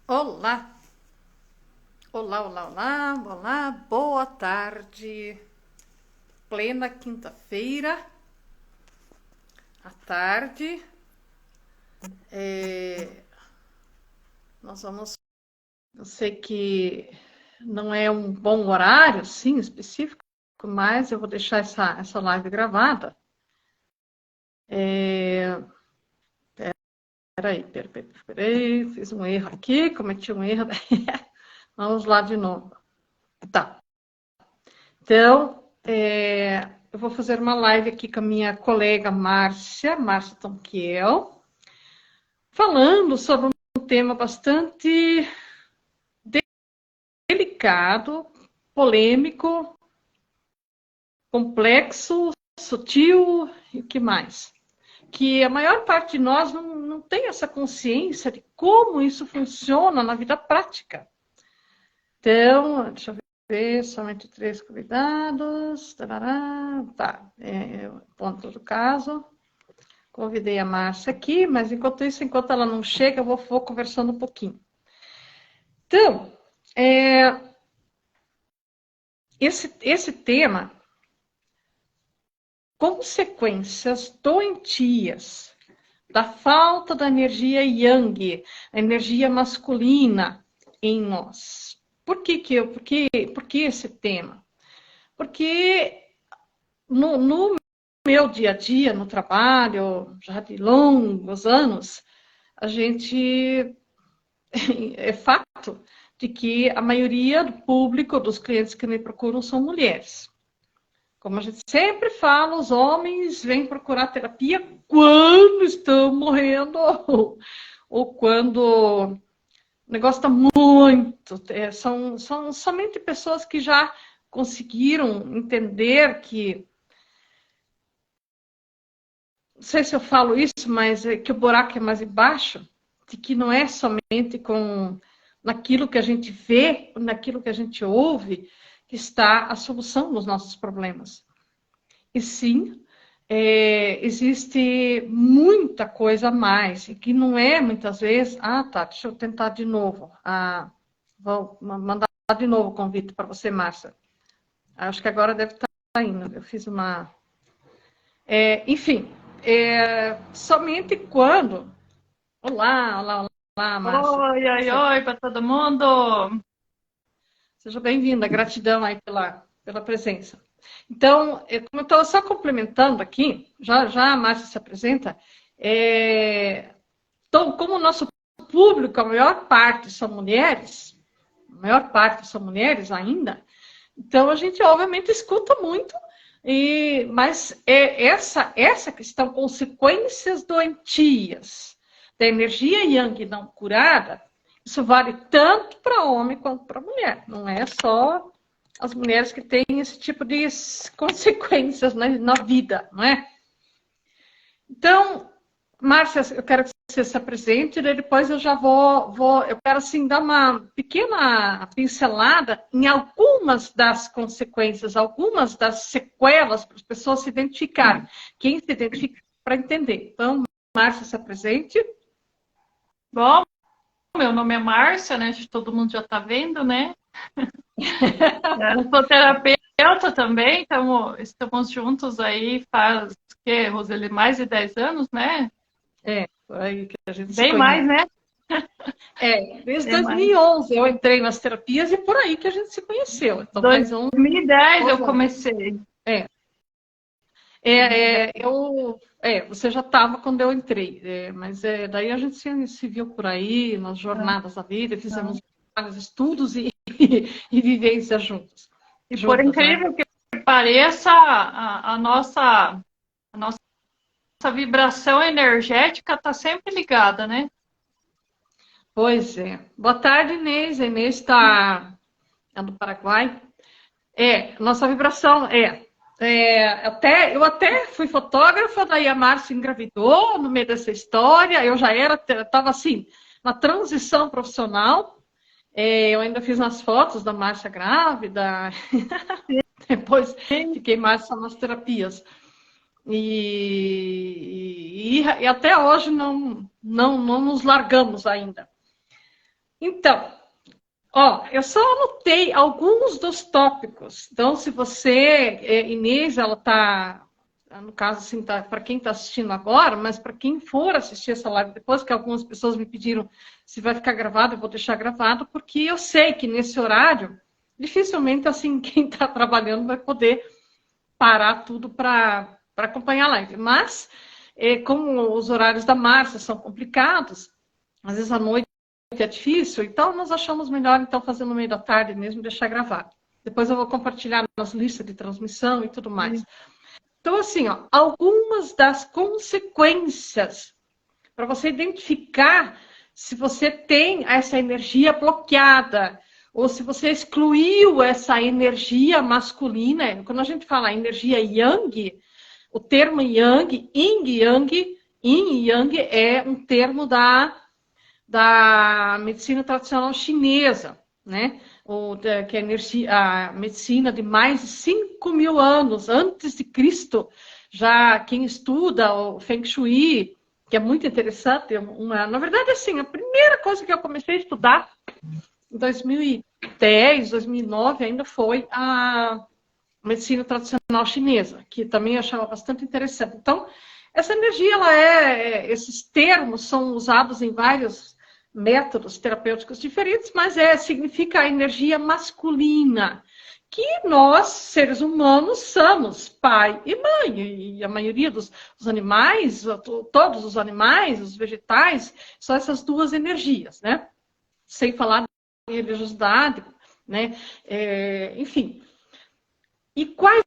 Olá, olá, olá, olá, olá, boa tarde, plena quinta-feira, à tarde. É, nós vamos. Eu sei que não é um bom horário, sim, específico, mas eu vou deixar essa live gravada. É, peraí, fiz um erro aqui, cometi um erro. Vamos lá de novo. Tá. Então, eu vou fazer uma live aqui com a minha colega Márcia Tonquiel, falando sobre um tema bastante delicado, polêmico, complexo, sutil e o que mais? Que a maior parte de nós não tem essa consciência de como isso funciona na vida prática. Então, deixa eu ver, somente 3 convidados. Tarará, tá, ponto do caso. Convidei a Márcia aqui, mas enquanto isso, enquanto ela não chega, eu vou conversando um pouquinho. Então, esse tema, consequências doentias da falta da energia yang, a energia masculina em nós. Por que esse tema? Porque no meu dia a dia, no trabalho, já de longos anos, a gente é fato de que a maioria do público, dos clientes que me procuram, são mulheres. Como a gente sempre fala, os homens vêm procurar terapia quando estão morrendo ou quando o negócio está muito. São somente pessoas que já conseguiram entender que, não sei se eu falo isso, mas é que o buraco é mais embaixo, de que não é somente com naquilo que a gente vê, naquilo que a gente ouve, que está a solução dos nossos problemas. E sim, existe muita coisa a mais, e que não é muitas vezes. Ah, tá, deixa eu tentar de novo. Vou mandar de novo o convite para você, Márcia. Acho que agora deve estar indo. Eu fiz uma. Enfim, somente quando. Olá, olá, olá, Márcia. Oi, oi, oi para todo mundo. Seja bem-vinda, gratidão aí pela presença. Então, como eu estava só complementando aqui, já a Márcia se apresenta, então, como o nosso público, a maior parte são mulheres, a maior parte são mulheres ainda, então a gente obviamente escuta muito, mas essa questão, consequências doentias da energia yang não curada, isso vale tanto para homem quanto para mulher. Não é só as mulheres que têm esse tipo de consequências na vida, não é? Então, Márcia, eu quero que você se apresente, e depois eu já eu quero assim dar uma pequena pincelada em algumas das consequências, algumas das sequelas para as pessoas se identificarem. Quem se identifica para entender. Então, Márcia, se apresente. Bom, meu nome é Márcia, né? Acho que todo mundo já está vendo, né? Eu sou terapeuta também, estamos juntos aí faz, que, Roseli, mais de 10 anos, né? Por aí que a gente se Bem mais, conhece. né? Desde Bem mais. 2011 eu entrei nas terapias e por aí que a gente se conheceu. Então faz 2010 eu 11 anos. comecei. É, 2010. você já estava quando eu entrei, mas daí a gente se viu por aí, nas Ah, jornadas da vida, ah. fizemos vários estudos e vivências E por juntas, né? incrível que pareça, a nossa vibração energética está sempre ligada, né? Pois é. Boa tarde, Inês. A Inês é do Paraguai. Nossa vibração eu até fui fotógrafa, daí a Márcia engravidou no meio dessa história. Eu já estava assim, na transição profissional. Eu ainda fiz umas fotos da Márcia grávida, depois fiquei mais só nas terapias. E até hoje não nos largamos ainda. Então, ó, eu só anotei alguns dos tópicos. Então, se você, Inês, ela tá, no caso, assim, tá, para quem está assistindo agora, mas para quem for assistir essa live depois, que algumas pessoas me pediram se vai ficar gravado, eu vou deixar gravado, porque eu sei que nesse horário, dificilmente, assim, quem está trabalhando vai poder parar tudo para acompanhar a live. Mas, como os horários da Márcia são complicados, às vezes à noite é difícil, então nós achamos melhor então fazer no meio da tarde mesmo, deixar gravado. Depois eu vou compartilhar nas listas de transmissão e tudo mais. Então, assim, ó, algumas das consequências para você identificar se você tem essa energia bloqueada ou se você excluiu essa energia masculina. Quando a gente fala energia yang, o termo yang, yin e yang é um termo da medicina tradicional chinesa, né? Que é a medicina de mais de 5.000 anos antes de Cristo. Já quem estuda o Feng Shui, que é muito interessante, na verdade, assim, a primeira coisa que eu comecei a estudar em 2010, 2009, ainda foi a medicina tradicional chinesa, que também eu achava bastante interessante. Então, essa energia, esses termos são usados em vários métodos terapêuticos diferentes, mas significa a energia masculina, que nós, seres humanos, somos pai e mãe, e a maioria dos animais, todos os animais, os vegetais, são essas duas energias, né? Sem falar de religiosidade, né? Enfim. E quais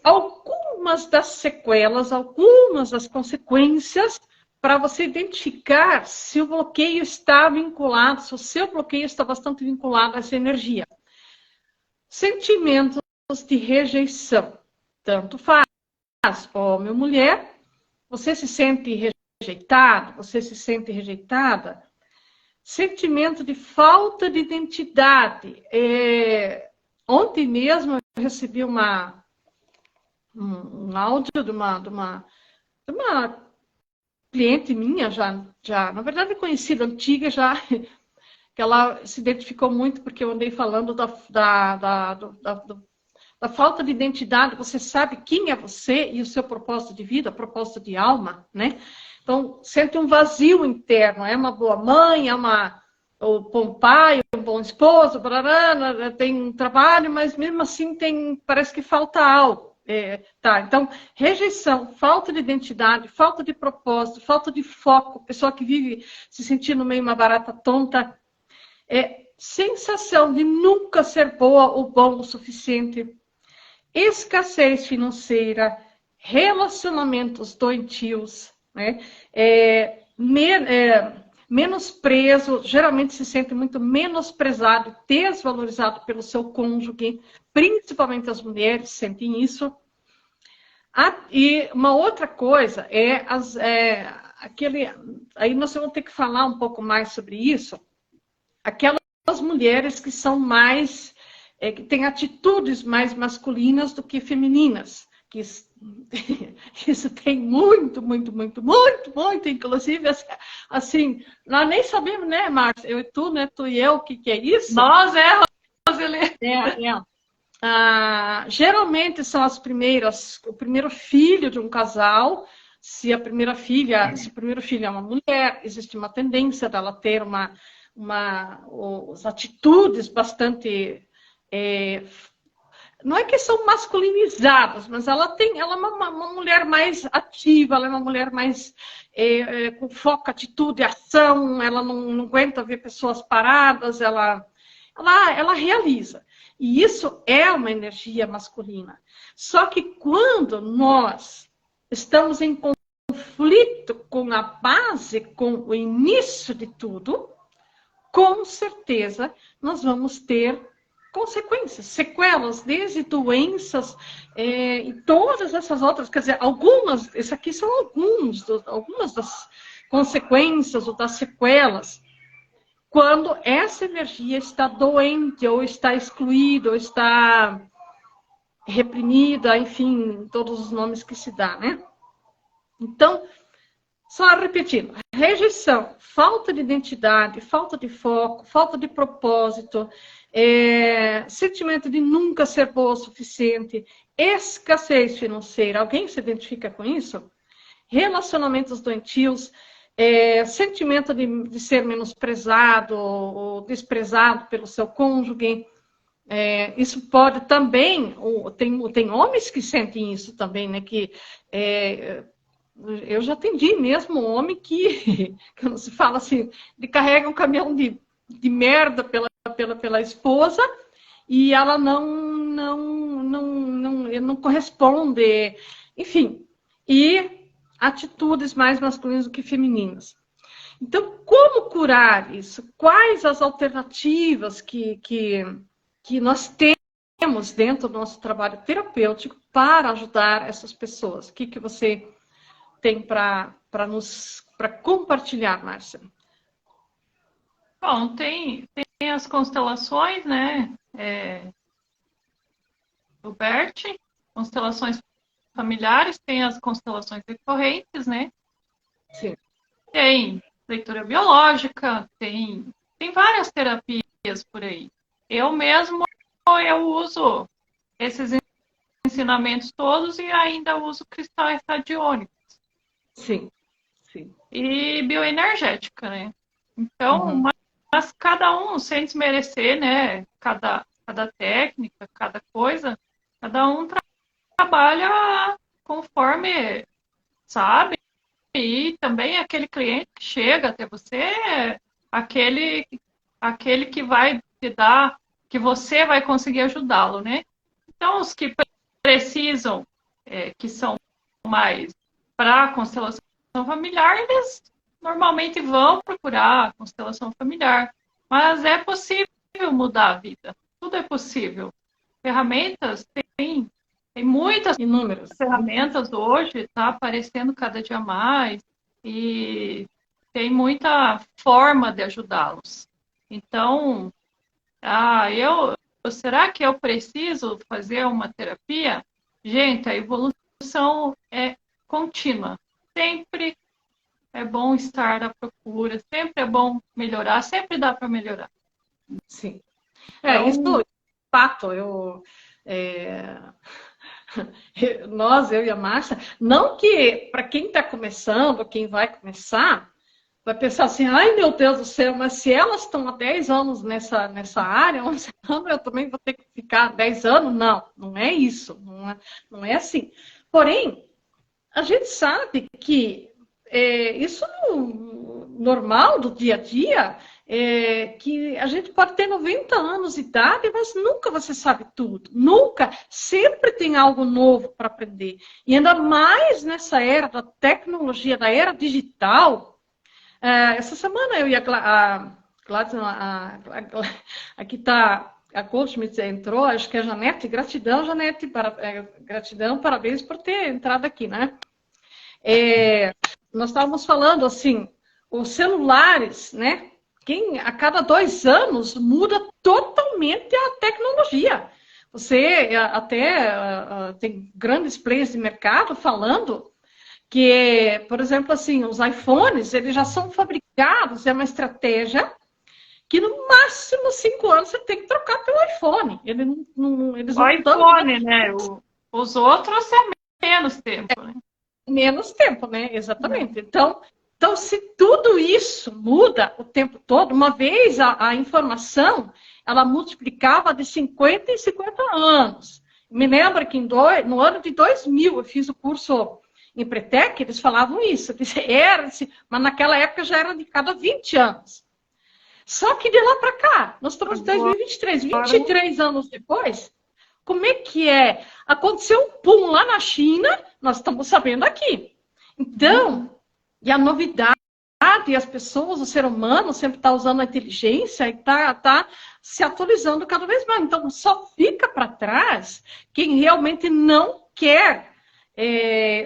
algumas das sequelas, algumas das consequências para você identificar se o bloqueio está vinculado, se o seu bloqueio está bastante vinculado a essa energia. Sentimentos de rejeição. Tanto faz, homem ou mulher, você se sente rejeitado, você se sente rejeitada. Sentimento de falta de identidade. Ontem mesmo eu recebi um áudio de uma cliente minha, já, na verdade conhecida, antiga já, que ela se identificou muito porque eu andei falando da falta de identidade. Você sabe quem é você e o seu propósito de vida, propósito de alma, né? Então, sente um vazio interno. É uma boa mãe, é um bom pai, um bom esposo, tem um trabalho, mas mesmo assim parece que falta algo. Então, rejeição, falta de identidade, falta de propósito, falta de foco, pessoa que vive se sentindo meio uma barata tonta, sensação de nunca ser boa ou bom o suficiente, escassez financeira, relacionamentos doentios, né? Menosprezo, geralmente se sente muito menosprezado, desvalorizado pelo seu cônjuge, principalmente as mulheres sentem isso. E uma outra coisa aí nós vamos ter que falar um pouco mais sobre isso, aquelas mulheres que são mais, que têm atitudes mais masculinas do que femininas, que isso tem muito, inclusive, assim, nós nem sabemos, né, Márcia? Eu e tu, né, tu e eu, o que é isso? Nós, Roseli? Geralmente são as primeiras, o primeiro filho de um casal. Se o primeiro filho é uma mulher, existe uma tendência dela ter as atitudes bastante... não é que são masculinizadas, mas ela é uma mulher mais ativa, ela é uma mulher mais com foco, atitude, ação, ela não aguenta ver pessoas paradas, ela realiza. E isso é uma energia masculina. Só que quando nós estamos em conflito com a base, com o início de tudo, com certeza nós vamos ter consequências, sequelas, desde doenças e todas essas outras, quer dizer, isso aqui são algumas das consequências ou das sequelas, quando essa energia está doente, ou está excluída, ou está reprimida, enfim, todos os nomes que se dá, né? Então, só repetindo, rejeição, falta de identidade, falta de foco, falta de propósito, sentimento de nunca ser boa o suficiente, escassez financeira. Alguém se identifica com isso? Relacionamentos doentios, sentimento de ser menosprezado ou desprezado pelo seu cônjuge. Isso pode também, tem homens que sentem isso também, né? Que eu já atendi mesmo um homem que não se fala assim, ele carrega um caminhão de merda pela esposa e ela não corresponde, enfim, e atitudes mais masculinas do que femininas. Então, como curar isso? Quais as alternativas que nós temos dentro do nosso trabalho terapêutico para ajudar essas pessoas? O que você tem para compartilhar, Márcia? Bom, tem as constelações, né? Do Bert, constelações familiares, tem as constelações recorrentes, né? Sim. Tem leitura biológica, tem várias terapias por aí. Eu mesmo, eu uso esses ensinamentos todos e ainda uso cristais radiônicos. Sim, sim. E bioenergética, né? Então, mas cada um, sem desmerecer, né? Cada técnica, cada coisa, cada um trabalha conforme sabe. E também aquele cliente que chega até você, aquele que vai te dar, que você vai conseguir ajudá-lo, né? Então, os que precisam, que são mais para a constelação familiar, eles normalmente vão procurar a constelação familiar. Mas é possível mudar a vida. Tudo é possível. Ferramentas, tem muitas inúmeras ferramentas hoje, está aparecendo cada dia mais e tem muita forma de ajudá-los. Então, será que eu preciso fazer uma terapia? Gente, a evolução é contínua. Sempre é bom estar à procura, sempre é bom melhorar, sempre dá para melhorar. Sim. Então, isso, de fato, eu e a Márcia, não que para quem está começando, quem vai começar, vai pensar assim, ai meu Deus do céu, mas se elas estão há 10 anos nessa área, 11 anos, eu também vou ter que ficar 10 anos? Não é isso, não é assim. Porém, a gente sabe que isso normal do dia a dia, que a gente pode ter 90 anos de idade, mas nunca você sabe tudo. Nunca. Sempre tem algo novo para aprender. E ainda mais nessa era da tecnologia, da era digital. Essa semana eu e a Gladys, aqui está a Goldschmidt entrou, acho que é a Janete. Gratidão, Janete, gratidão, parabéns por ter entrado aqui, né? Nós estávamos falando assim, os celulares, né? A cada 2 anos muda totalmente a tecnologia. Você até tem grandes players de mercado falando que, por exemplo, assim, os iPhones, eles já são fabricados, é uma estratégia que no máximo 5 anos você tem que trocar pelo iPhone. Eles o iPhone, né? Os outros é menos tempo, né? Menos tempo, né? Exatamente. Então, se tudo isso muda o tempo todo, uma vez a informação, ela multiplicava de 50 em 50 anos. Me lembro que no ano de 2000, eu fiz o curso em Pretec, eles falavam isso. Mas naquela época já era de cada 20 anos. Só que de lá para cá, nós estamos em 2023, 23 anos depois, como é que é? Aconteceu um pum lá na China, nós estamos sabendo aqui. Então, e a novidade, e as pessoas, o ser humano sempre está usando a inteligência e está se atualizando cada vez mais. Então, só fica para trás quem realmente não quer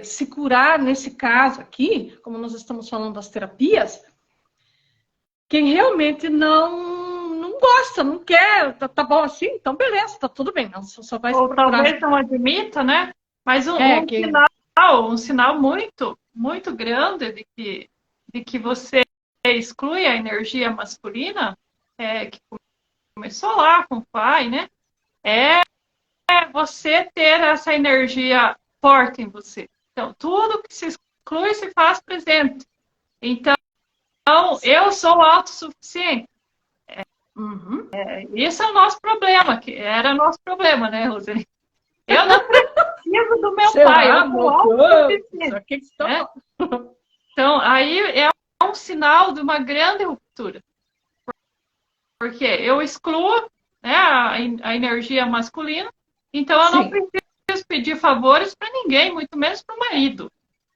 se curar, nesse caso aqui, como nós estamos falando das terapias, quem realmente não gosta, não quer, tá bom assim, então beleza, tá tudo bem. Só vai ou talvez não admita, né? Mas um sinal muito, muito grande de de que você exclui a energia masculina, que começou lá com o pai, né? É você ter essa energia forte em você. Então, tudo que se exclui se faz presente. Então, eu sou autossuficiente. Uhum. Esse é o nosso problema, que era nosso problema, né, Roseli? Eu não preciso do meu pai, eu sou autossuficiente. Né? Então, aí é um sinal de uma grande ruptura. Porque eu excluo, né, a energia masculina, então eu não preciso pedir favores para ninguém, muito menos para o marido.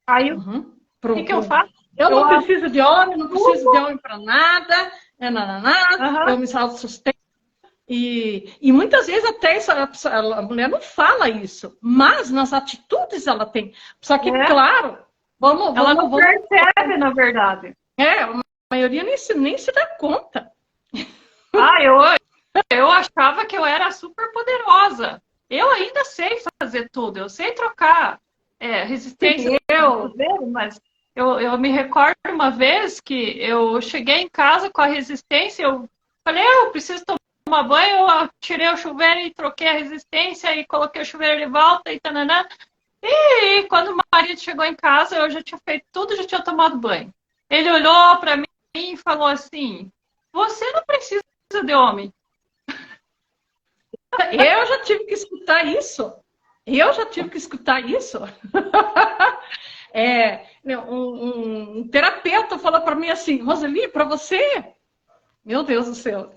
Aí o que eu faço? Eu não preciso de homem, não preciso de homem para nada, eu me autossustento. E muitas vezes até a mulher não fala isso, mas nas atitudes ela tem. Só que, claro, ela não percebe, na verdade. A maioria nem se dá conta. Eu achava que eu era super poderosa. Eu ainda sei fazer tudo, eu sei trocar resistência. Mas eu me recordo uma vez que eu cheguei em casa com a resistência, eu falei, eu preciso tomar banho, eu tirei o chuveiro e troquei a resistência e coloquei o chuveiro de volta e tananã. E quando o marido chegou em casa, eu já tinha feito tudo, já tinha tomado banho. Ele olhou para mim e falou assim, você não precisa de homem. Eu já tive que escutar isso. Um terapeuta falou para mim assim, Roseli, para você, meu Deus do céu,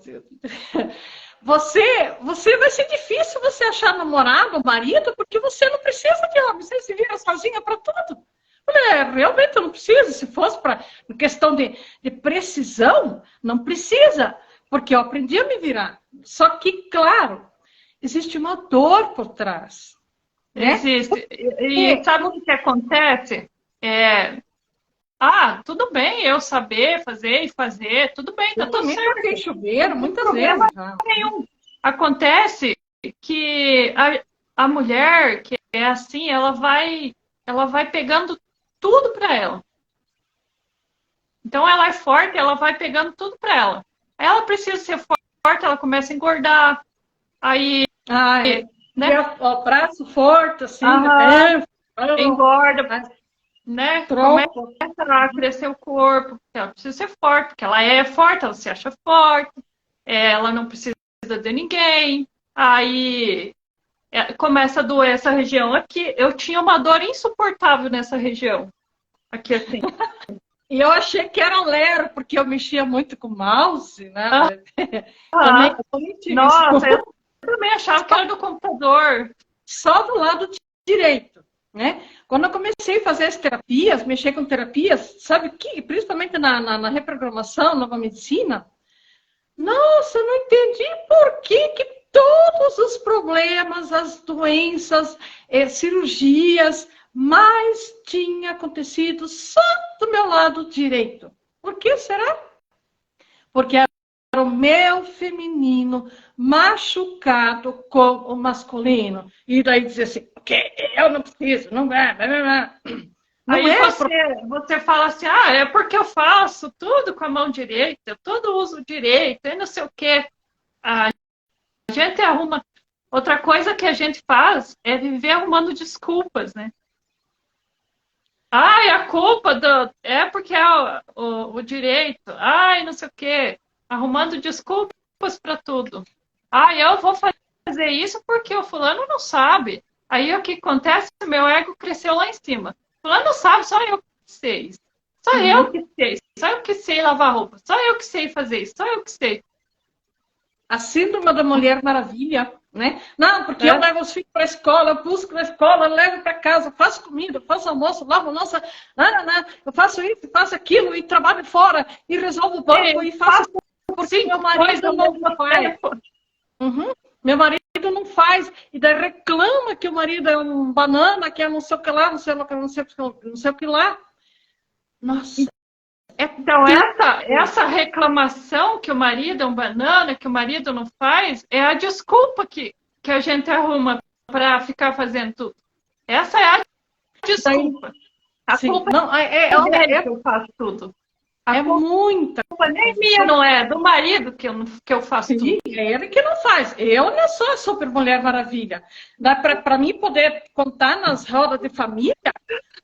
você vai ser difícil você achar namorado, marido, porque você não precisa de homem, você se vira sozinha para tudo. Eu falei, realmente eu não preciso, se fosse para questão de precisão, não precisa, porque eu aprendi a me virar. Só que, claro, existe uma dor por trás. Né? Existe. E sabe o que acontece? Tudo bem eu saber fazer, tudo bem, tá tudo certo. Tem chuveiro, muitas vezes. Nenhum. Acontece que a mulher que é assim, ela vai pegando tudo para ela. Então ela é forte, ela vai pegando tudo para ela. Ela precisa ser forte, ela começa a engordar. Aí, né? O braço forte, assim, engorda, né? Começa a crescer o corpo, ela precisa ser forte, porque ela é forte, ela se acha forte, ela não precisa de ninguém. Aí começa a doer essa região aqui. Eu tinha uma dor insuportável nessa região. Aqui assim. E eu achei que era lero, porque eu mexia muito com o mouse, né? Nossa, eu também achava que era do computador. Só do lado direito, né? Quando eu comecei a fazer as terapias, mexer com terapias, sabe que, principalmente na reprogramação, nova medicina, nossa, eu não entendi por que todos os problemas, as doenças, cirurgias, mas tinha acontecido só do meu lado direito. Por que será? Porque era o meu feminino machucado com o masculino. E daí dizia assim, eu não preciso, não vai. Aí você fala assim, é porque eu faço tudo com a mão direita, eu tudo uso direito, e não sei o quê. A gente arruma... Outra coisa que a gente faz é viver arrumando desculpas, né? A culpa é porque é o direito. Não sei o quê. Arrumando desculpas para tudo. Eu vou fazer isso porque o fulano não sabe. Aí o que acontece? Meu ego cresceu lá em cima. Fulano não sabe, só eu que sei. Só eu que sei. Só eu que sei lavar roupa. Só eu que sei fazer isso. Só eu que sei. A síndrome da Mulher Maravilha, né? Não, porque eu levo os filhos para a escola, eu busco na escola, eu levo para casa, faço comida, faço almoço, lavo louça, eu faço isso, faço aquilo, e trabalho fora, e resolvo o banco, e faço porque meu marido não faz. Meu marido não faz, e daí reclama que o marido é um banana, que é não sei o que lá, não sei o que lá. Nossa. Então, essa reclamação que o marido é um banana, que o marido não faz, é a desculpa que a gente arruma para ficar fazendo tudo. Essa é a desculpa. A culpa não, é que eu faço tudo. A É muita culpa nem minha, não é? Do marido que eu faço tudo. É ele que não faz. Eu não sou a super Mulher Maravilha. Dá para mim poder contar nas rodas de família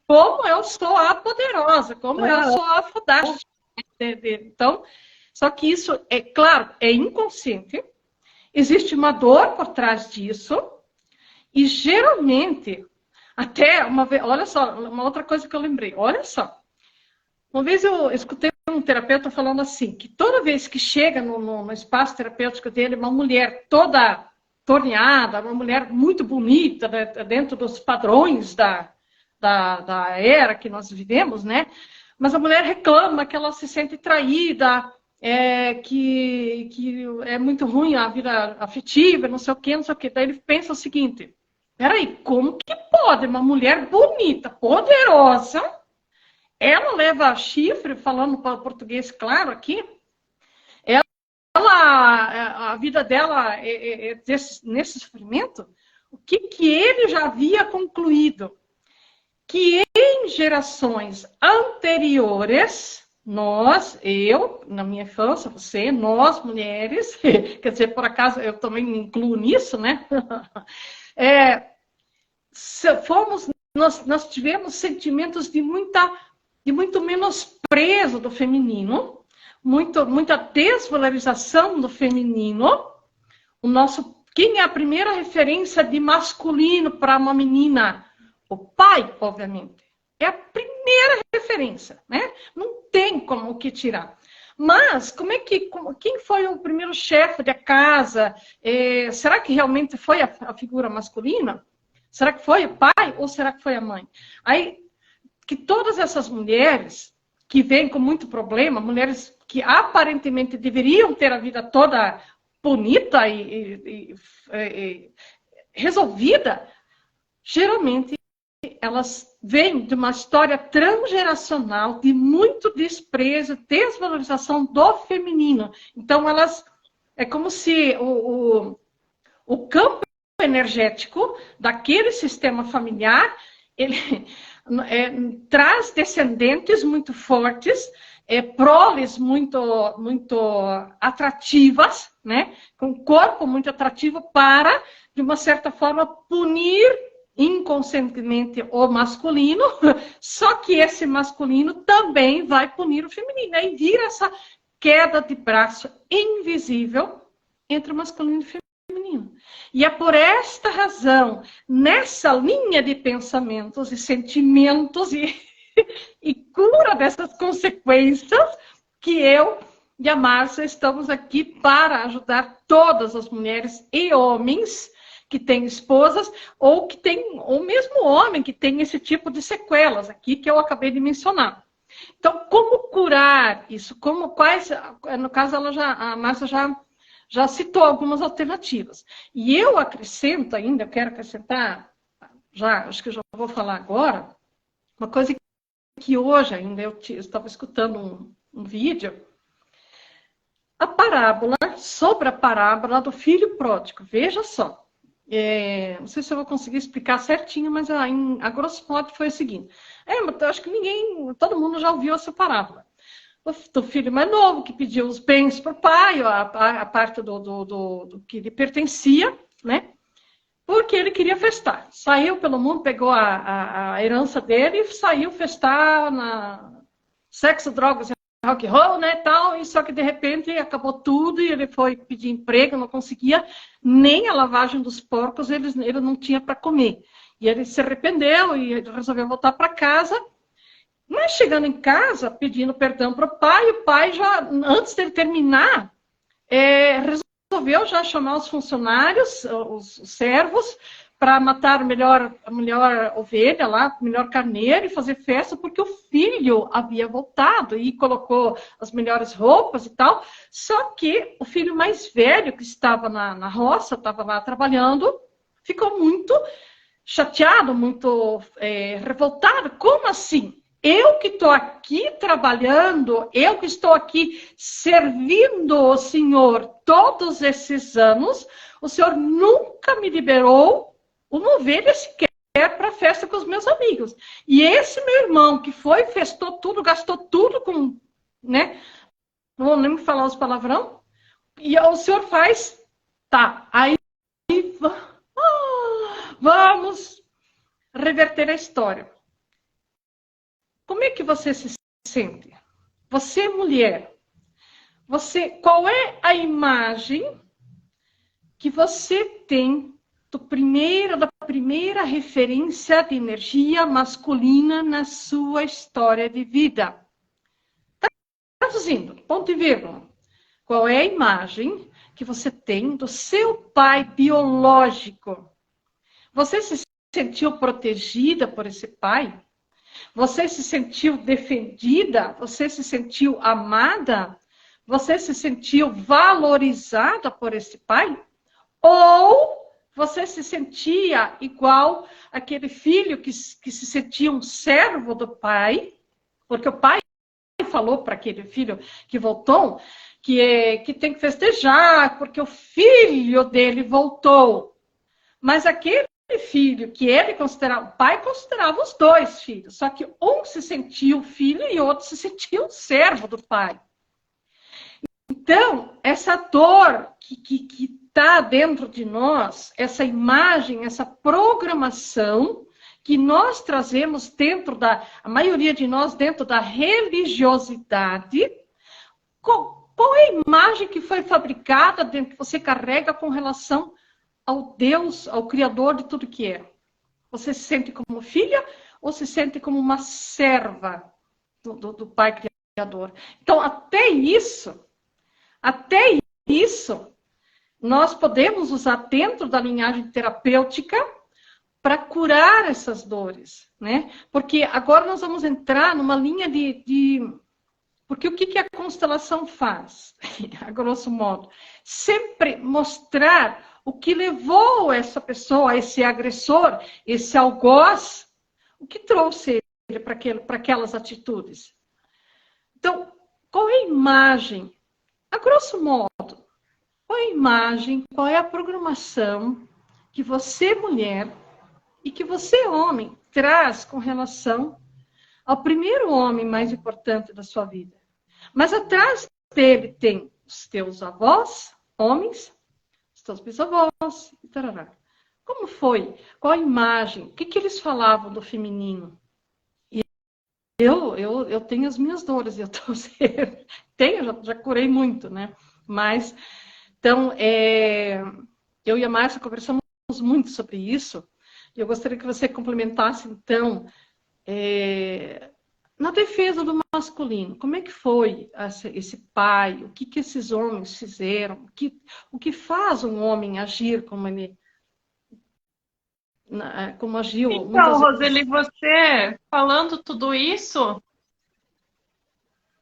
como eu sou a poderosa, como eu sou a fodástica. Então, só que isso, é claro, é inconsciente. Existe uma dor por trás disso. E geralmente, até uma vez, olha só, uma outra coisa que eu lembrei. Olha só. Uma vez eu escutei um terapeuta falando assim, que toda vez que chega no espaço terapêutico dele, uma mulher toda torneada, uma mulher muito bonita, né, dentro dos padrões da era que nós vivemos, né? Mas a mulher reclama que ela se sente traída, que é muito ruim a vida afetiva, não sei o quê, não sei o quê. Daí ele pensa o seguinte, peraí, como que pode uma mulher bonita, poderosa, ela leva chifre, falando para o português claro aqui, a vida dela nesse sofrimento, o que ele já havia concluído? Que em gerações anteriores, nós, eu, na minha infância, você, nós, mulheres, quer dizer, por acaso eu também me incluo nisso, né? Nós tivemos sentimentos de muito menosprezo do feminino, muita desvalorização do feminino. Quem é a primeira referência de masculino para uma menina? O pai, obviamente. É a primeira referência, né? Não tem como que tirar. Mas, quem foi o primeiro chefe da casa? Será que realmente foi a figura masculina? Será que foi o pai ou será que foi a mãe? Aí, que todas essas mulheres que vêm com muito problema, mulheres que aparentemente deveriam ter a vida toda bonita e resolvida, geralmente elas vêm de uma história transgeracional de muito desprezo, desvalorização do feminino. Então, é como se o campo energético daquele sistema familiar, ele traz descendentes muito fortes, proles muito atrativas, né? Com um corpo muito atrativo para, de uma certa forma, punir inconscientemente o masculino, só que esse masculino também vai punir o feminino. Aí vira essa queda de braço invisível entre o masculino e o feminino. E é por esta razão, nessa linha de pensamentos e sentimentos e cura dessas consequências, que eu e a Márcia estamos aqui para ajudar todas as mulheres e homens que têm esposas ou mesmo homem que tem esse tipo de sequelas aqui que eu acabei de mencionar. Então, como curar isso? No caso, a Márcia já citou algumas alternativas. E eu acrescento ainda, eu quero acrescentar, acho que eu já vou falar agora, uma coisa que hoje ainda eu estava escutando um vídeo, sobre a parábola do filho pródigo. Veja só. Não sei se eu vou conseguir explicar certinho, mas a grosso modo foi o seguinte. Eu acho que todo mundo já ouviu essa parábola. Do filho mais novo, que pediu os bens para o pai, a parte do que lhe pertencia, né? Porque ele queria festar. Saiu pelo mundo, pegou a herança dele e saiu festar sexo, drogas, rock and roll, né, tal, e só que de repente acabou tudo e ele foi pedir emprego, não conseguia nem a lavagem dos porcos, ele não tinha para comer. E ele se arrependeu e resolveu voltar para casa. Mas chegando em casa, pedindo perdão para o pai já, antes dele terminar, resolveu já chamar os funcionários, os servos, para matar a melhor ovelha lá, o melhor carneiro e fazer festa, porque o filho havia voltado e colocou as melhores roupas e tal. Só que o filho mais velho, que estava na roça, estava lá trabalhando, ficou muito chateado, muito revoltado. Como assim? Eu que estou aqui trabalhando, eu que estou aqui servindo o Senhor todos esses anos, o Senhor nunca me liberou uma ovelha sequer para a festa com os meus amigos. E esse meu irmão que foi, festou tudo, gastou tudo com né? Não vou nem falar os palavrão. E o senhor faz, tá, aí vamos reverter a história. Como é que você se sente? Você, mulher, qual é a imagem que você tem da primeira referência de energia masculina na sua história de vida? Traduzindo, ponto e vírgula. Qual é a imagem que você tem do seu pai biológico? Você se sentiu protegida por esse pai? Você se sentiu defendida? Você se sentiu amada? Você se sentiu valorizada por esse pai? Ou você se sentia igual aquele filho que se sentia um servo do pai, porque o pai falou para aquele filho que voltou que tem que festejar, porque o filho dele voltou. Mas aquele filho que ele considerava, o pai considerava os dois filhos, só que um se sentia o filho e outro se sentia o servo do pai. Então, essa dor que está dentro de nós, essa imagem, essa programação que nós trazemos a maioria de nós, dentro da religiosidade, qual é a imagem que foi fabricada, que você carrega com relação ao Deus, ao Criador de tudo que é? Você se sente como filha ou se sente como uma serva do Pai Criador? Então, até isso, nós podemos usar dentro da linhagem terapêutica para curar essas dores, né? Porque agora nós vamos entrar numa linha Porque o que a constelação faz, a grosso modo? Sempre mostrar o que levou essa pessoa, esse agressor, esse algoz, o que trouxe ele para aquelas atitudes. Então, qual é a imagem? A grosso modo, qual é a imagem, qual é a programação que você, mulher, e que você, homem, traz com relação ao primeiro homem mais importante da sua vida? Mas atrás dele tem os teus avós, homens, os teus bisavós, e tarará. Como foi? Qual a imagem? O que eles falavam do feminino? E eu tenho as minhas dores, eu já curei muito, né? Mas, então, eu e a Márcia conversamos muito sobre isso, e eu gostaria que você complementasse, então, na defesa do masculino, como é que foi esse pai? O que esses homens fizeram? O que faz um homem agir como agiu? Então, Roseli, você falando tudo isso,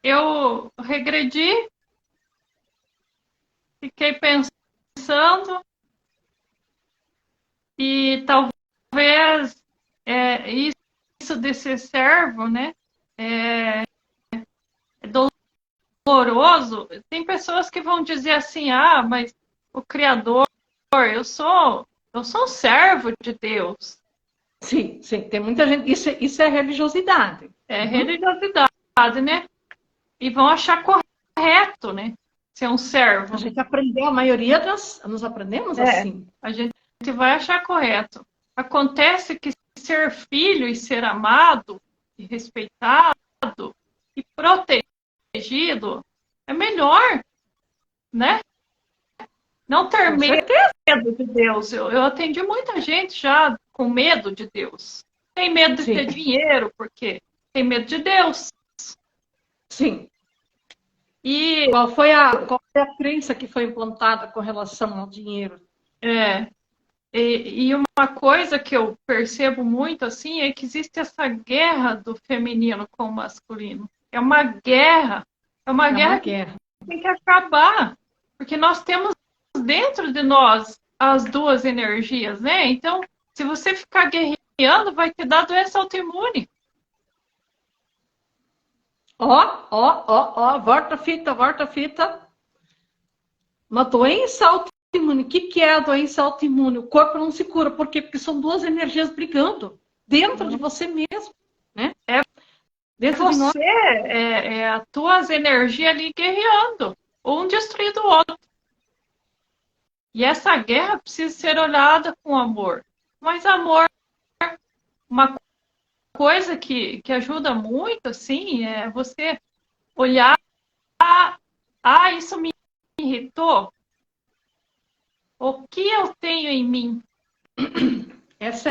eu regredi, fiquei pensando e talvez isso de ser servo, né? É doloroso. Tem pessoas que vão dizer assim, mas o Criador, eu sou um servo de Deus. Sim, tem muita gente. Isso é religiosidade. É religiosidade, né? E vão achar correto, né? Ser um servo. A gente aprendeu, a maioria nós aprendemos assim. A gente vai achar correto. Acontece que ser filho e ser amado e respeitado e protegido é melhor, né? Não ter medo de Deus. Eu atendi muita gente já com medo de Deus. Tem medo de ter dinheiro, porque tem medo de Deus. Sim. E qual foi a crença que foi implantada com relação ao dinheiro? E uma coisa que eu percebo muito assim é que existe essa guerra do feminino com o masculino. É uma guerra que tem que acabar, porque nós temos dentro de nós as duas energias, né? Então, se você ficar guerreando, vai te dar doença autoimune. Volta a fita. Uma doença autoimune. O que é a doença autoimune? O corpo não se cura. Por quê? Porque são duas energias brigando dentro de você mesmo, né? Dentro de nós. Você, as tuas energias ali guerreando, um destruindo o outro. E essa guerra precisa ser olhada com amor. Mas amor, uma coisa que ajuda muito, assim, é você olhar, isso me irritou. O que eu tenho em mim? O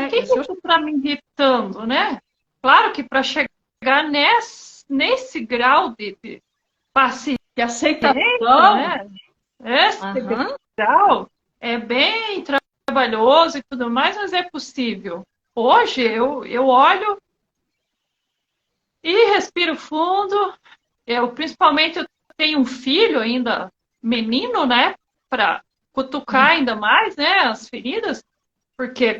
que está me irritando, né? Claro que para chegar nesse grau de paciência, de aceitação, né? Esse grau é bem trabalhoso e tudo mais, mas é possível. Hoje eu olho e respiro fundo. Principalmente, eu tenho um filho ainda menino, né? Para cutucar ainda mais, né? As feridas, porque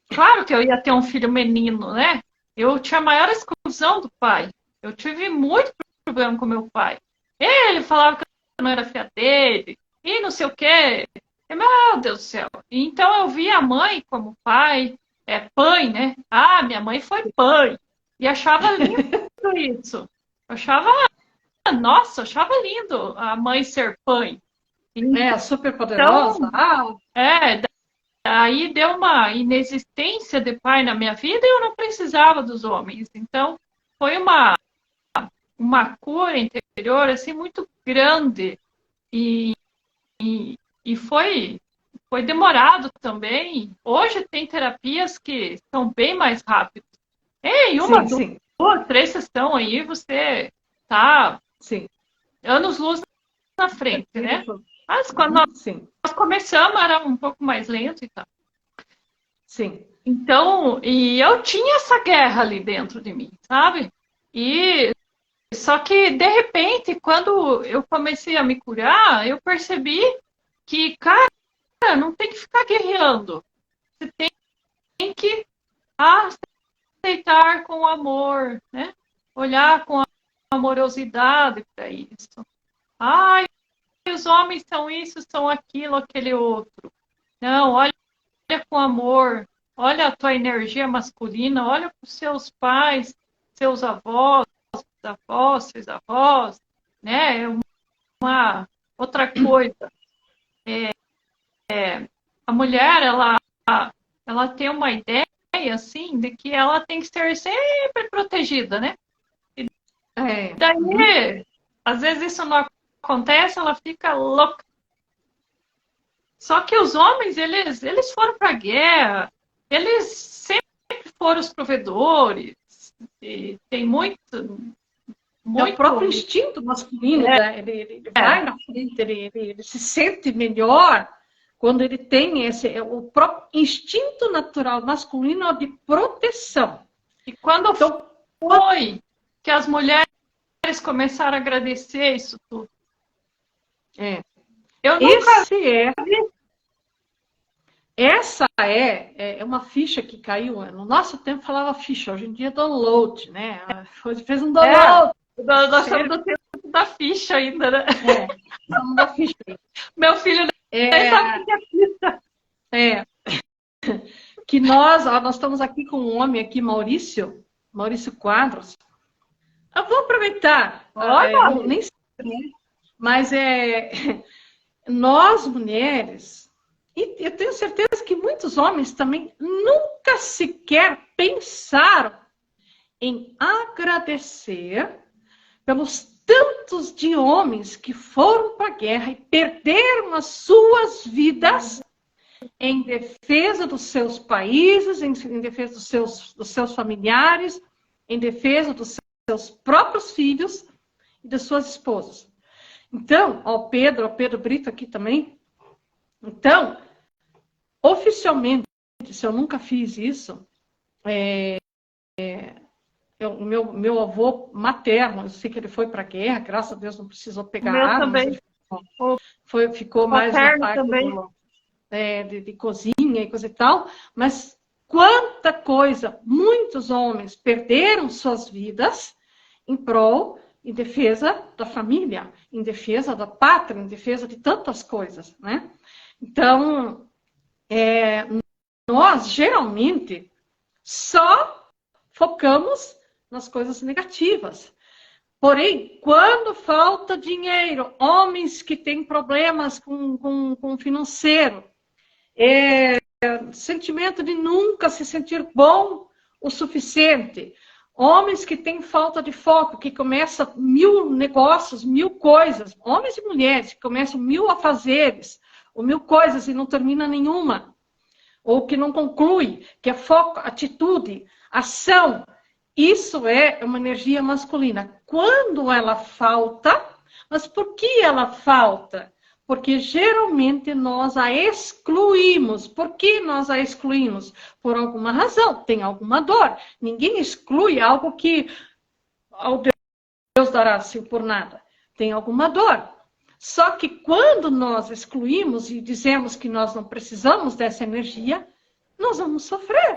claro que eu ia ter um filho menino, né? Eu tinha a maior exclusão do pai. Eu tive muito problema com meu pai. Ele falava que eu não era filha dele, e não sei o quê. E, meu Deus do céu. Então eu via a mãe como pai, pai, né? Ah, minha mãe foi pai. E achava lindo isso. Nossa, achava lindo a mãe ser pai. Super poderosa. Então, aí deu uma inexistência de pai na minha vida e eu não precisava dos homens. Então, foi uma cura interior assim muito grande e foi demorado também. Hoje tem terapias que são bem mais rápidas. Em uma, duas, 3 sessões aí, você tá anos-luz na frente, né? Mas quando nós começamos, era um pouco mais lento e tal. Sim. Então, e eu tinha essa guerra ali dentro de mim, sabe? Só que, de repente, quando eu comecei a me curar, eu percebi que, cara, não tem que ficar guerreando. Você tem que aceitar com amor, né? Olhar com amorosidade para isso. Ai, os homens são isso, são aquilo, aquele outro. Não, olha com amor. Olha a tua energia masculina, olha para os seus pais, seus avós, seus avós, né? Uma outra coisa. A mulher, ela tem uma ideia, assim, de que ela tem que ser sempre protegida, né? E daí, às vezes isso não acontece, ela fica louca. Só que os homens, eles foram para a guerra, eles sempre foram os provedores, e tem muito... É o próprio instinto masculino, ele vai na frente, ele se sente melhor quando ele tem o próprio instinto natural masculino de proteção. E quando foi que as mulheres começaram a agradecer isso tudo? Eu nunca vi. Essa é uma ficha que caiu. No nosso tempo falava ficha, hoje em dia é download, né? Fez um download. Nós estamos no tempo da ficha ainda, né? Estamos da ficha. Meu filho nem sabe o que é ficha. Que nós estamos aqui com um homem aqui, Maurício Quadros. Eu vou aproveitar. Eu nem sei, mas nós, mulheres, e eu tenho certeza que muitos homens também nunca sequer pensaram em agradecer pelos tantos de homens que foram para a guerra e perderam as suas vidas em defesa dos seus países, em defesa dos seus familiares, em defesa dos seus próprios filhos e das suas esposas. Então, ao Pedro Brito aqui também. Então, oficialmente, se eu nunca fiz isso, meu avô materno, eu sei que ele foi para a guerra, graças a Deus não precisou pegar armas. Também. Ficou mais na parte de cozinha e coisa e tal, mas quanta coisa, muitos homens perderam suas vidas em prol, em defesa da família, em defesa da pátria, em defesa de tantas coisas, né? Então, nós geralmente só focamos nas coisas negativas. Porém, quando falta dinheiro, homens que têm problemas com financeiro, sentimento de nunca se sentir bom o suficiente, homens que têm falta de foco, que começam 1000 negócios, 1000 coisas, homens e mulheres que começam 1000 afazeres, ou 1000 coisas e não termina nenhuma, ou que não conclui, que é foco, atitude, ação. Isso é uma energia masculina. Quando ela falta, mas por que ela falta? Porque geralmente nós a excluímos. Por que nós a excluímos? Por alguma razão, tem alguma dor. Ninguém exclui algo que Deus dará assim por nada. Tem alguma dor. Só que quando nós excluímos e dizemos que nós não precisamos dessa energia, nós vamos sofrer.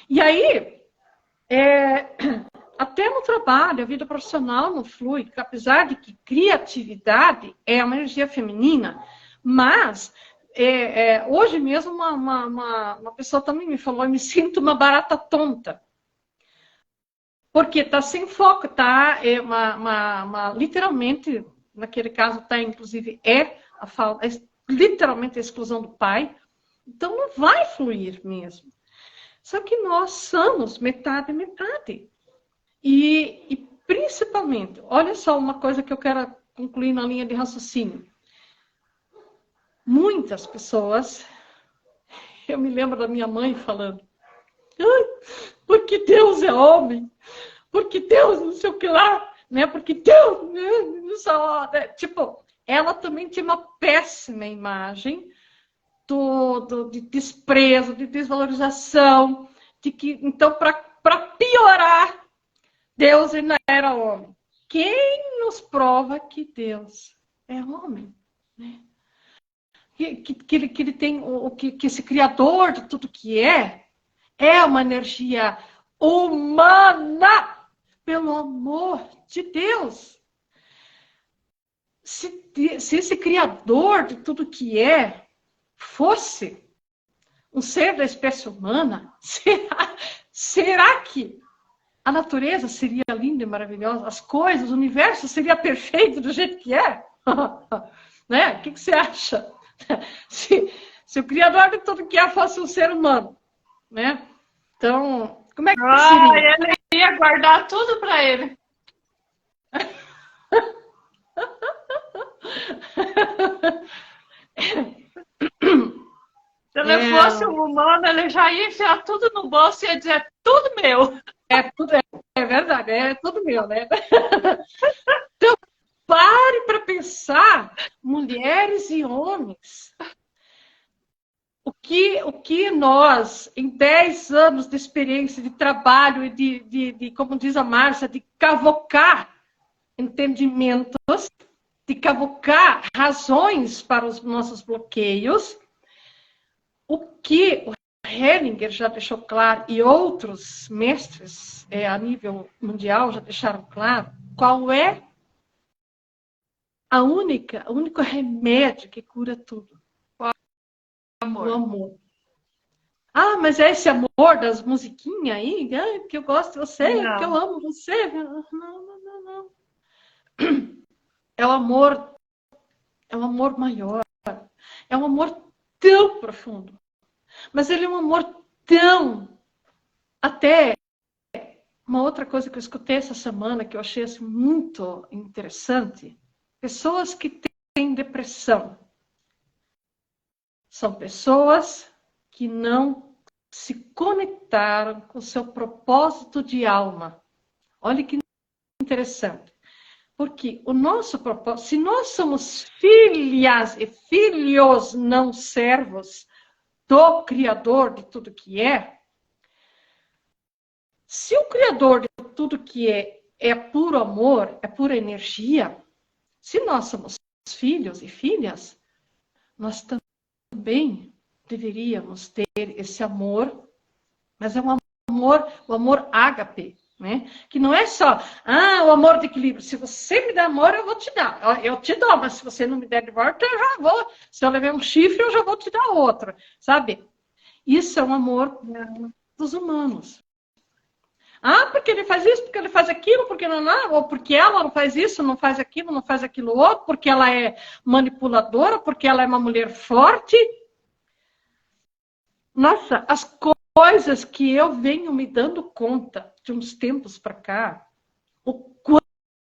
E aí, até no trabalho, a vida profissional não flui, apesar de que criatividade é uma energia feminina, mas hoje mesmo uma pessoa também me falou, eu me sinto uma barata tonta, porque está sem foco, está literalmente, naquele caso está inclusive literalmente a exclusão do pai, então não vai fluir mesmo. Só que nós somos metade e metade. E principalmente, olha só uma coisa que eu quero concluir na linha de raciocínio. Muitas pessoas, eu me lembro da minha mãe falando, porque Deus é homem, porque Deus não sei o que lá, né? Porque Deus não sei lá, né? Tipo, ela também tinha uma péssima imagem de desprezo, de desvalorização, de que, então, para piorar, Deus ainda era homem. Quem nos prova que Deus é homem? Né? Que ele tem, que esse Criador de tudo que é uma energia humana, pelo amor de Deus. Se esse Criador de tudo que fosse um ser da espécie humana, será que a natureza seria linda e maravilhosa? As coisas, o universo seria perfeito do jeito que é? Né? O que você acha? Se o Criador de tudo que fosse um ser humano, né? Então, como é que seria? Ele ia guardar tudo para ele. Se ele fosse um humano, ele já ia enfiar tudo no bolso e ia dizer, tudo meu. É verdade, é tudo meu, né? Então, pare para pensar, mulheres e homens. O que nós, em 10 anos de experiência, de trabalho e de como diz a Márcia, de cavocar entendimentos, de cavocar razões para os nossos bloqueios, o que o Hellinger já deixou claro, e outros mestres a nível mundial já deixaram claro, qual é o único remédio que cura tudo? Amor. O amor. Ah, mas é esse amor das musiquinhas aí, que eu gosto de você, Não. que eu amo você. Não. É o amor maior. É um amor tão profundo. Mas ele é um amor tão... Até uma outra coisa que eu escutei essa semana, que eu achei assim, muito interessante. Pessoas que têm depressão. São pessoas que não se conectaram com o seu propósito de alma. Olha que interessante. Porque o nosso propósito, se nós somos filhas e filhos não servos do Criador de tudo que se o Criador de tudo que é puro amor, é pura energia, se nós somos filhos e filhas, nós também deveríamos ter esse amor, mas é um amor, o amor ágape, né? Que não é só, o amor de equilíbrio. Se você me der amor, eu vou te dar. Eu te dou, mas se você não me der de volta, eu já vou. Se eu levar um chifre, eu já vou te dar outro, sabe? Isso é um amor dos humanos. Ah, porque ele faz isso, porque ele faz aquilo, porque não, ou porque ela não faz isso, não faz aquilo outro, porque ela é manipuladora, porque ela é uma mulher forte. Nossa, as coisas que eu venho me dando conta de uns tempos para cá, o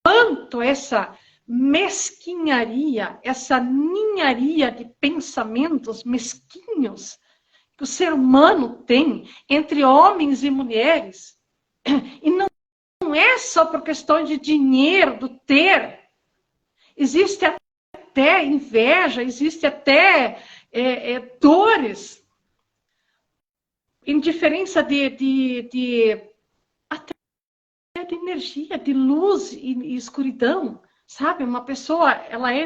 quanto essa mesquinharia, essa ninharia de pensamentos mesquinhos que o ser humano tem entre homens e mulheres, e não é só por questão de dinheiro, do ter. Existe até inveja, existe até dores, indiferença até de energia, de luz e escuridão. Sabe, uma pessoa, ela é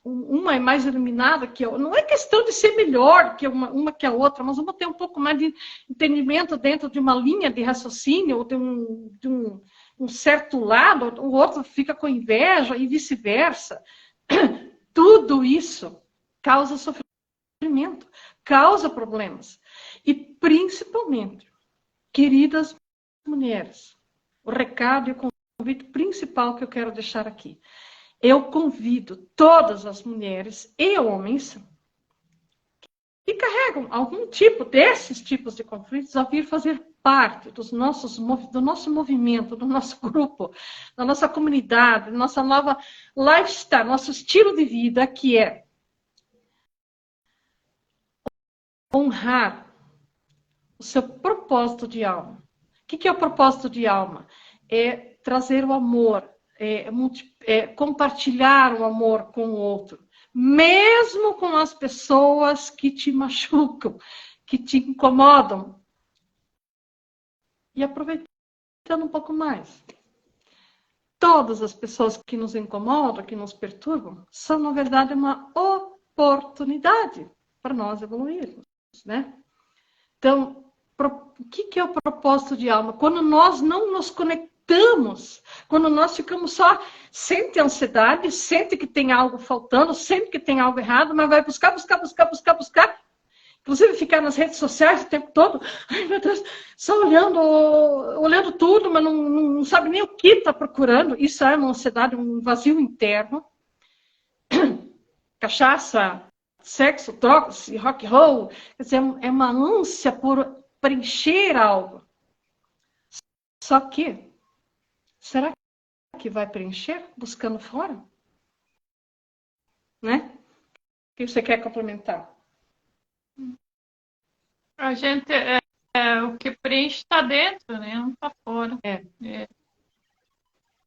uma é mais iluminada que a outra. Não é questão de ser melhor que uma que a outra, mas vamos ter um pouco mais de entendimento dentro de uma linha de raciocínio, ou de um certo lado, o outro fica com inveja e vice-versa. Tudo isso causa sofrimento, causa problemas. E principalmente, queridas mulheres, o recado e o convite principal que eu quero deixar aqui. Eu convido todas as mulheres e homens que carregam algum tipo desses tipos de conflitos a vir fazer parte do nosso movimento, do nosso grupo, da nossa comunidade, da nossa nova lifestyle, nosso estilo de vida, que é honrar o seu propósito de alma. O que é o propósito de alma? É trazer o amor, compartilhar o amor com o outro, mesmo com as pessoas que te machucam, que te incomodam. E aproveitando um pouco mais. Todas as pessoas que nos incomodam, que nos perturbam, são, na verdade, uma oportunidade para nós evoluirmos, né? Então, o que é o propósito de alma? Quando nós não nos conectamos, quando nós ficamos só, sente ansiedade, sente que tem algo faltando, sente que tem algo errado, mas vai buscar. Inclusive ficar nas redes sociais o tempo todo, ai meu Deus, só olhando tudo, mas não sabe nem o que está procurando. Isso é uma ansiedade, um vazio interno. Cachaça, sexo, drogas e rock and roll, quer dizer, é uma ânsia por preencher algo. Só que, será que vai preencher buscando fora? Né? O que você quer complementar? A gente, o que preenche está dentro, né? Não está fora.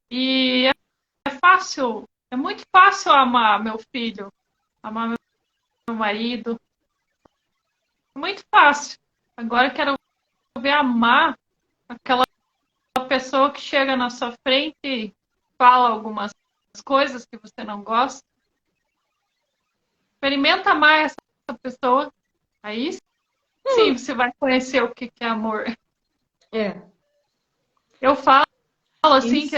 E é fácil, é muito fácil amar meu filho, amar meu marido. Muito fácil. Agora eu quero ver amar aquela pessoa que chega na sua frente e fala algumas coisas que você não gosta. Experimenta amar essa pessoa. Aí sim, você vai conhecer o que é amor. Eu falo assim isso, que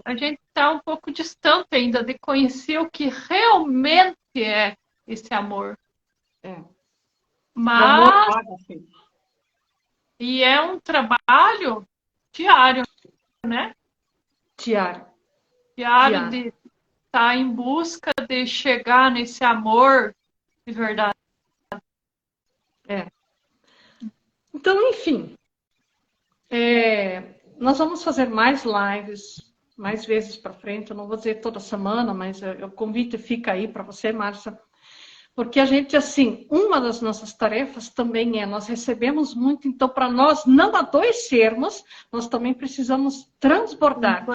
a gente está um pouco distante ainda de conhecer o que realmente é esse amor. Mas e é um trabalho diário, né? Diário de estar em busca de chegar nesse amor de verdade. Então, enfim, nós vamos fazer mais lives, mais vezes para frente. Eu não vou dizer toda semana, mas o convite fica aí para você, Márcia. Porque a gente, assim, uma das nossas tarefas também nós recebemos muito, então, para nós não adoecermos, nós também precisamos transbordar,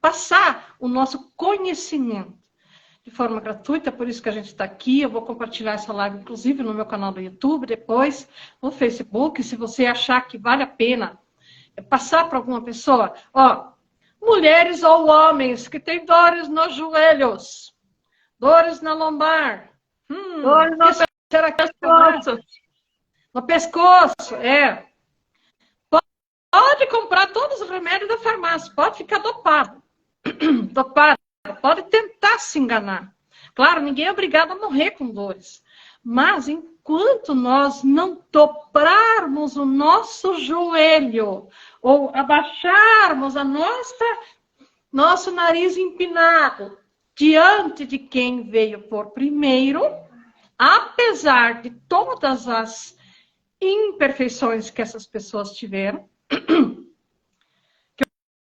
passar o nosso conhecimento de forma gratuita, por isso que a gente está aqui. Eu vou compartilhar essa live, inclusive, no meu canal do YouTube, depois no Facebook, se você achar que vale a pena passar para alguma pessoa, mulheres ou homens que têm dores nos joelhos, dores na lombar. Dores no pescoço. No pescoço, Pode comprar todos os remédios da farmácia, pode ficar dopado. Pode tentar se enganar. Claro, ninguém é obrigado a morrer com dores. Mas enquanto nós não dobrarmos o nosso joelho ou abaixarmos a nosso nariz empinado diante de quem veio por primeiro, apesar de todas as imperfeições que essas pessoas tiveram,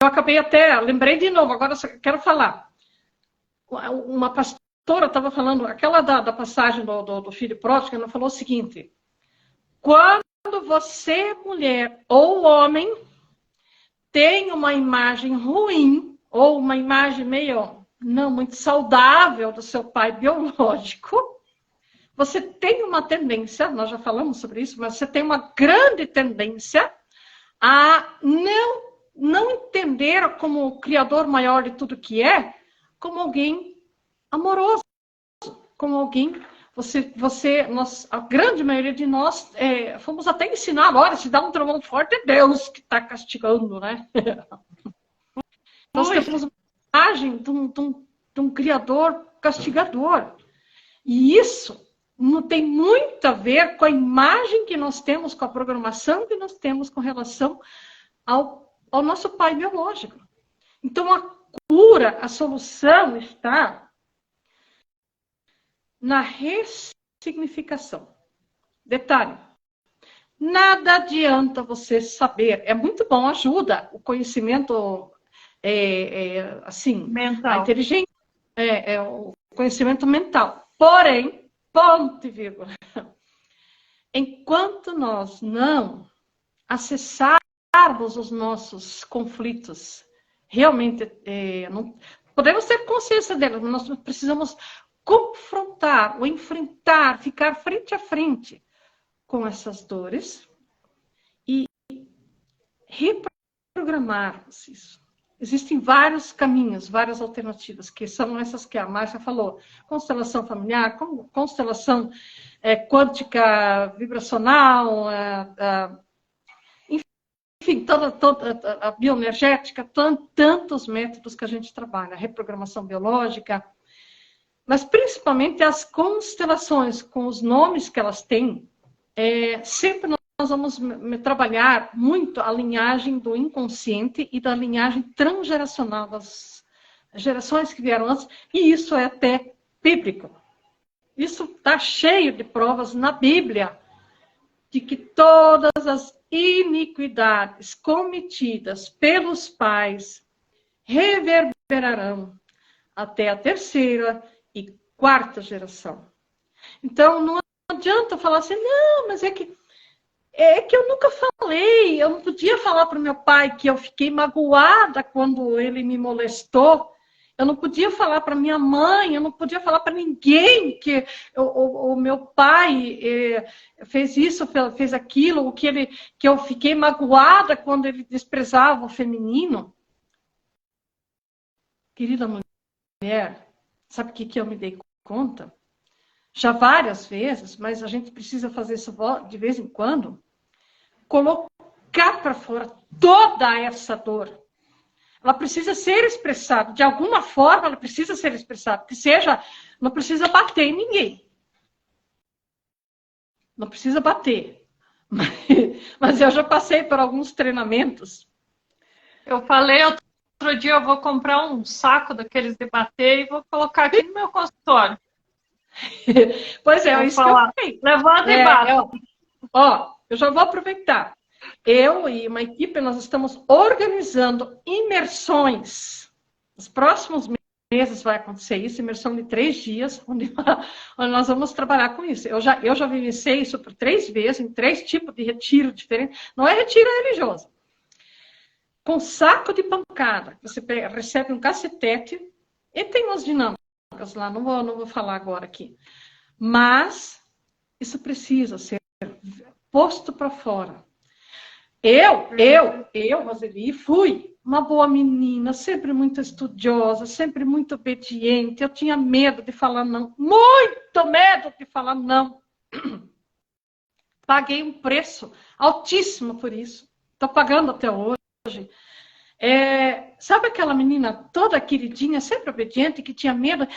eu acabei até, lembrei de novo, agora só quero falar. Uma pastora estava falando, aquela da passagem do filho pródigo, ela falou o seguinte: quando você, mulher ou homem, tem uma imagem ruim, ou uma imagem meio não muito saudável do seu pai biológico, você tem uma tendência, nós já falamos sobre isso, mas você tem uma grande tendência a não entender como o Criador maior de tudo que é, como alguém amoroso, como alguém... a grande maioria de nós, fomos até ensinar, olha, se dá um trovão forte, é Deus que está castigando, né? Nós temos uma imagem de um Criador castigador. E isso não tem muito a ver com a imagem que nós temos, com a programação que nós temos com relação ao nosso pai biológico. Então, a cura, a solução está na ressignificação. Detalhe, nada adianta você saber. É muito bom, ajuda o conhecimento, assim, mental. A inteligência, o conhecimento mental. Porém, ponto e vírgula. Enquanto nós não acessarmos os nossos conflitos, realmente, não podemos ter consciência deles, mas nós precisamos confrontar, ou enfrentar, ficar frente a frente com essas dores e reprogramarmos isso. Existem vários caminhos, várias alternativas, que são essas que a Márcia falou. Constelação familiar, constelação quântica vibracional, enfim, toda a bioenergética, tantos métodos que a gente trabalha, reprogramação biológica, mas principalmente as constelações, com os nomes que elas têm, sempre nós vamos trabalhar muito a linhagem do inconsciente e da linhagem transgeracional das gerações que vieram antes, e isso é até bíblico. Isso está cheio de provas na Bíblia de que todas as iniquidades cometidas pelos pais reverberarão até a terceira e quarta geração. Então, não adianta falar assim, não, mas é que eu nunca falei, eu não podia falar para o meu pai que eu fiquei magoada quando ele me molestou, eu não podia falar para minha mãe, eu não podia falar para ninguém que o meu pai fez isso, fez aquilo, que eu fiquei magoada quando ele desprezava o feminino. Querida mulher, sabe o que eu me dei conta? Já várias vezes, mas a gente precisa fazer isso de vez em quando, colocar para fora toda essa dor. Ela precisa ser expressada. De alguma forma, ela precisa ser expressada. Que seja, não precisa bater em ninguém. Não precisa bater. Mas eu já passei por alguns treinamentos. Eu falei outro dia, eu vou comprar um saco daqueles de bater e vou colocar aqui no meu consultório. Pois é, isso que eu falei. Levanta e bata. Eu já vou aproveitar. Eu e uma equipe, nós estamos organizando imersões. Nos próximos meses vai acontecer isso, imersão de 3 dias, onde nós vamos trabalhar com isso. Eu já vivenciei isso por 3 vezes, em 3 tipos de retiro diferentes. Não é retiro religioso. Com saco de pancada. Você recebe um cacetete e tem umas dinâmicas lá, não vou falar agora aqui. Mas isso precisa ser posto para fora. Eu, Roseli, fui uma boa menina, sempre muito estudiosa, sempre muito obediente. Eu tinha medo de falar não, muito medo de falar não. Paguei um preço altíssimo por isso. Estou pagando até hoje. Sabe aquela menina toda queridinha, sempre obediente, que tinha medo?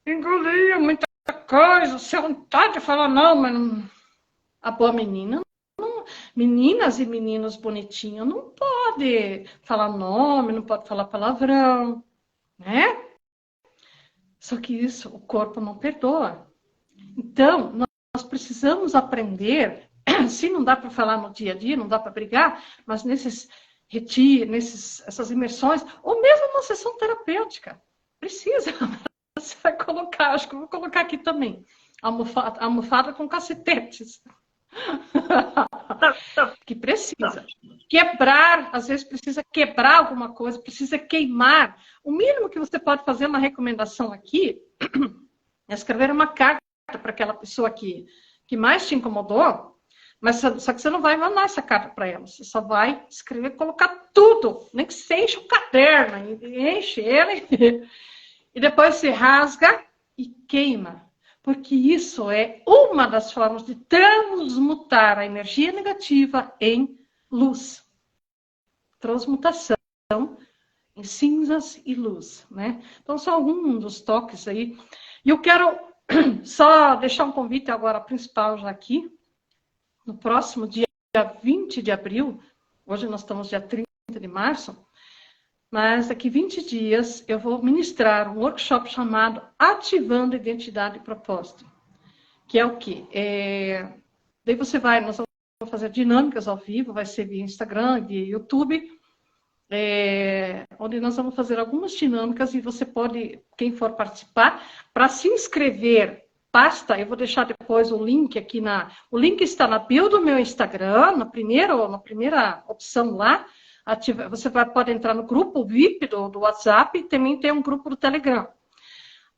Engolia muita coisa, se eu vontade de falar não, mas não... A boa menina, não... Meninas e meninos bonitinhos não pode falar nome, não pode falar palavrão, né? Só que isso o corpo não perdoa. Então, nós precisamos aprender, se não dá para falar no dia a dia, não dá para brigar, mas nesses retiros, essas imersões, ou mesmo uma sessão terapêutica, precisa. Você vai colocar, acho que eu vou colocar aqui também, almofada com cacetetes. Que precisa. Quebrar, às vezes precisa quebrar alguma coisa, precisa queimar. O mínimo que você pode fazer, uma recomendação aqui, é escrever uma carta para aquela pessoa que mais te incomodou, mas só que você não vai mandar essa carta para ela, você só vai escrever, colocar tudo, nem que você enche o caderno, enche ele, e depois você rasga e queima. Porque isso é uma das formas de transmutar a energia negativa em luz. Transmutação em cinzas e luz, né? Então, são alguns dos toques aí. E eu quero só deixar um convite agora principal já aqui. No próximo dia 20 de abril, hoje nós estamos dia 30 de março, mas daqui 20 dias eu vou ministrar um workshop chamado Ativando Identidade e Propósito. Que é o quê? Daí nós vamos fazer dinâmicas ao vivo, vai ser via Instagram, via YouTube, onde nós vamos fazer algumas dinâmicas e você pode, quem for participar, para se inscrever, basta, eu vou deixar depois o link aqui o link está na bio do meu Instagram, na primeira opção lá. Você pode entrar no grupo VIP do WhatsApp e também tem um grupo do Telegram.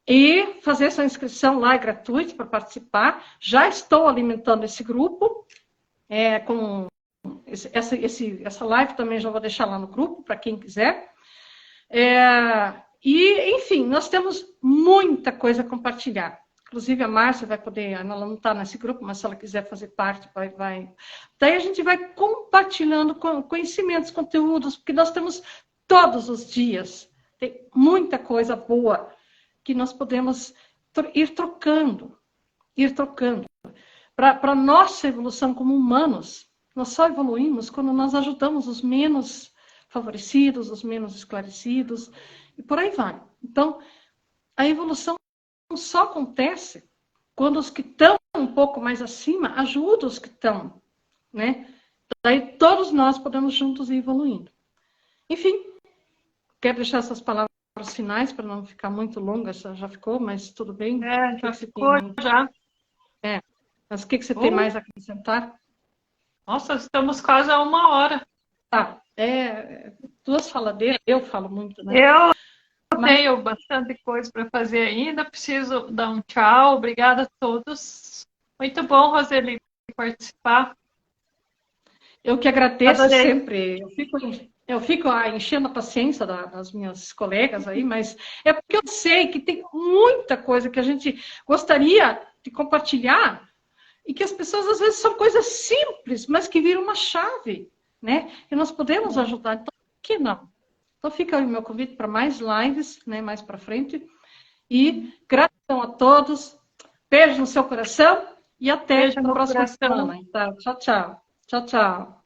E fazer essa inscrição lá é gratuito para participar. Já estou alimentando esse grupo. Com essa live também já vou deixar lá no grupo, para quem quiser. E, enfim, nós temos muita coisa a compartilhar. Inclusive, a Márcia vai poder, ela não está nesse grupo, mas se ela quiser fazer parte, vai. Daí a gente vai compartilhando conhecimentos, conteúdos, porque nós temos todos os dias. Tem muita coisa boa que nós podemos ir trocando. Para a nossa evolução como humanos, nós só evoluímos quando nós ajudamos os menos favorecidos, os menos esclarecidos, e por aí vai. Então, a evolução só acontece quando os que estão um pouco mais acima ajudam os que estão, né? Daí todos nós podemos juntos ir evoluindo. Enfim, quero deixar essas palavras finais para não ficar muito longa, já ficou, mas tudo bem? Já ficou, já. Mas o que você tem mais a acrescentar? Nossa, estamos quase a 1 hora. Tá, duas faladeiras, eu falo muito, né? Eu tenho bastante coisa para fazer ainda, preciso dar um tchau. Obrigada a todos. Muito bom, Roseli, participar. Eu que agradeço. Adorei. Sempre. Eu fico enchendo a paciência das minhas colegas aí, mas é porque eu sei que tem muita coisa que a gente gostaria de compartilhar e que as pessoas, às vezes, são coisas simples, mas que viram uma chave, né? E nós podemos ajudar. Então, por que não? Então, fica aí o meu convite para mais lives, né, mais para frente. E gratidão a todos. Beijo no seu coração e até a próxima semana. Então, tchau, tchau. Tchau, tchau.